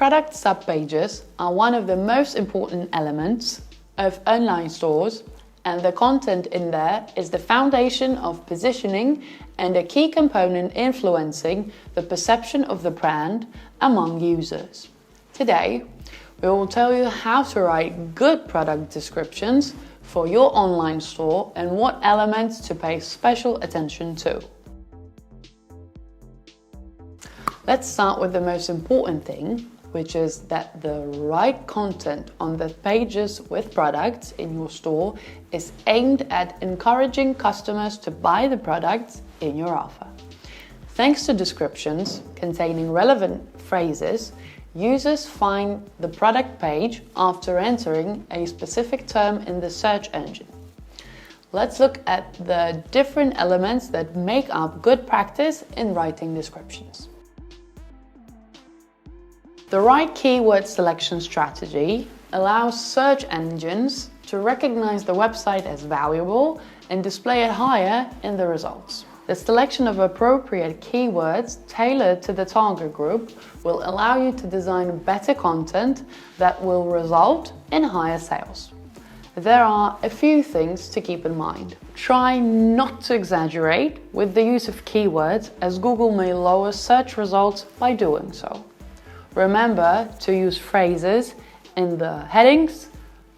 Product subpages are one of the most important elements of online stores, and the content in there is the foundation of positioning and a key component influencing the perception of the brand among users. Today, we will tell you how to write good product descriptions for your online store and what elements to pay special attention to. Let's start with the most important thing, which is that the right content on the pages with products in your store is aimed at encouraging customers to buy the products in your offer. Thanks to descriptions containing relevant phrases, users find the product page after entering a specific term in the search engine. Let's look at the different elements that make up good practice in writing descriptions. The right keyword selection strategy allows search engines to recognize the website as valuable and display it higher in the results. The selection of appropriate keywords tailored to the target group will allow you to design better content that will result in higher sales. There are a few things to keep in mind. Try not to exaggerate with the use of keywords, as Google may lower search results by doing so. Remember to use phrases in the headings,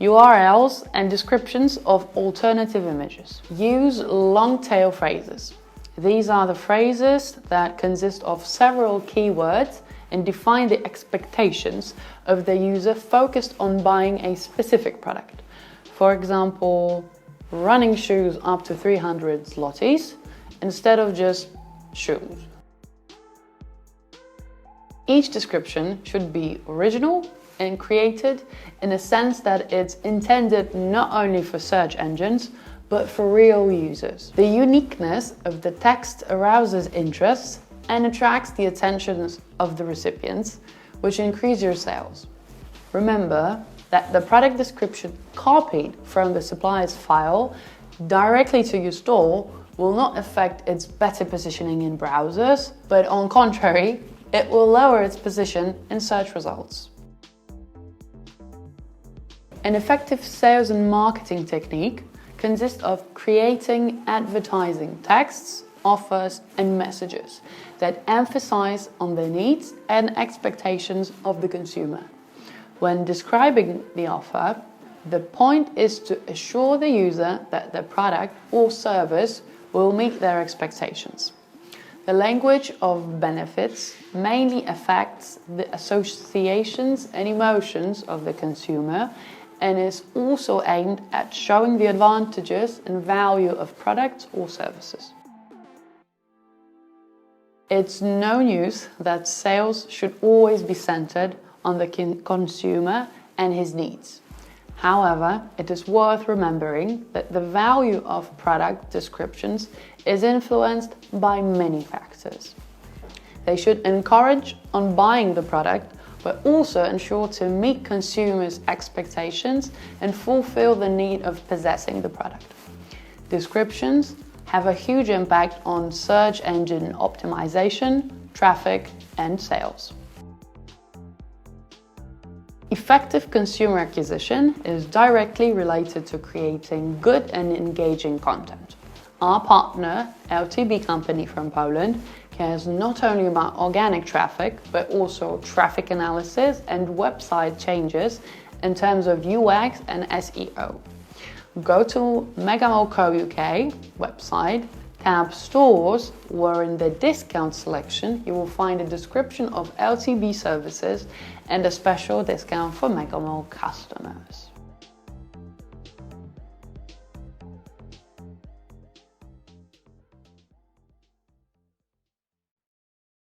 URLs, and descriptions of alternative images. Use long tail phrases. These are the phrases that consist of several keywords and define the expectations of the user focused on buying a specific product. For example, running shoes up to 300 zlotys instead of just shoes. Each description should be original and created in a sense that it's intended not only for search engines, but for real users. The uniqueness of the text arouses interest and attracts the attention of the recipients, which increase your sales. Remember that the product description copied from the supplier's file directly to your store will not affect its better positioning in browsers, but on contrary, it will lower its position in search results. An effective sales and marketing technique consists of creating advertising texts, offers, and messages that emphasize on the needs and expectations of the consumer. When describing the offer, the point is to assure the user that the product or service will meet their expectations. The language of benefits mainly affects the associations and emotions of the consumer and is also aimed at showing the advantages and value of products or services. It's no news that sales should always be centered on the consumer and his needs. However, it is worth remembering that the value of product descriptions is influenced by many factors. They should encourage on buying the product, but also ensure to meet consumers' expectations and fulfill the need of possessing the product. Descriptions have a huge impact on search engine optimization, traffic, and sales. Effective consumer acquisition is directly related to creating good and engaging content. Our partner, LTB company from Poland, cares not only about organic traffic, but also traffic analysis and website changes in terms of UX and SEO. Go to Megamo UK website, tab Stores, where in the discount selection you will find a description of LTB services and a special discount for Megamo customers.